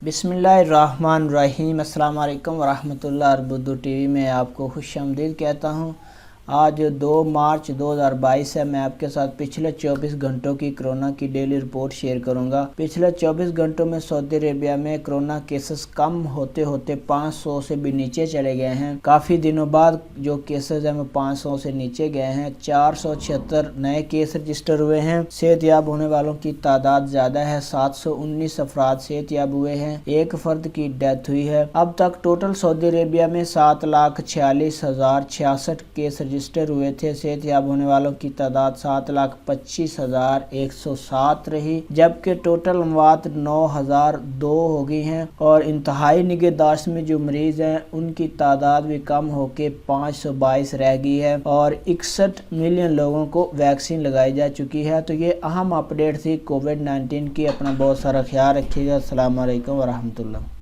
بسم اللہ الرحمن الرحیم۔ السلام علیکم ورحمۃ اللہ۔ اردو ٹی وی میں آپ کو خوش آمدید کہتا ہوں۔ آج 2 مارچ 2022 ہے۔ میں آپ کے ساتھ پچھلے 24 گھنٹوں کی کرونا کی ڈیلی رپورٹ شیئر کروں گا۔ پچھلے 24 گھنٹوں میں سعودی عربیہ میں کرونا کیسز کم ہوتے ہوتے 500 سے بھی نیچے چلے گئے ہیں۔ کافی دنوں بعد جو کیسز ہیں وہ 500 سے نیچے گئے ہیں۔ 476 نئے کیس رجسٹر ہوئے ہیں۔ صحت یاب ہونے والوں کی تعداد زیادہ ہے، 719 افراد صحت یاب ہوئے ہیں، 1 فرد کی ڈیتھ ہوئی ہے۔ اب تک ٹوٹل سعودی عربیہ میں 7,46,066 کیس رجسٹر ہوئے تھے۔ صحت یاب ہونے والوں کی تعداد 7,25,107 رہی، جبکہ ٹوٹل اموات 9,002 ہو گئی ہیں، اور انتہائی نگہداشت میں جو مریض ہیں ان کی تعداد بھی کم ہو کے 522 رہ گئی ہے، اور 61 ملین لوگوں کو ویکسین لگائی جا چکی ہے۔ تو یہ اہم اپڈیٹ تھی کووڈ 19 کی۔ اپنا بہت سارا خیال رکھیے گا۔ السلام علیکم ورحمۃ اللہ۔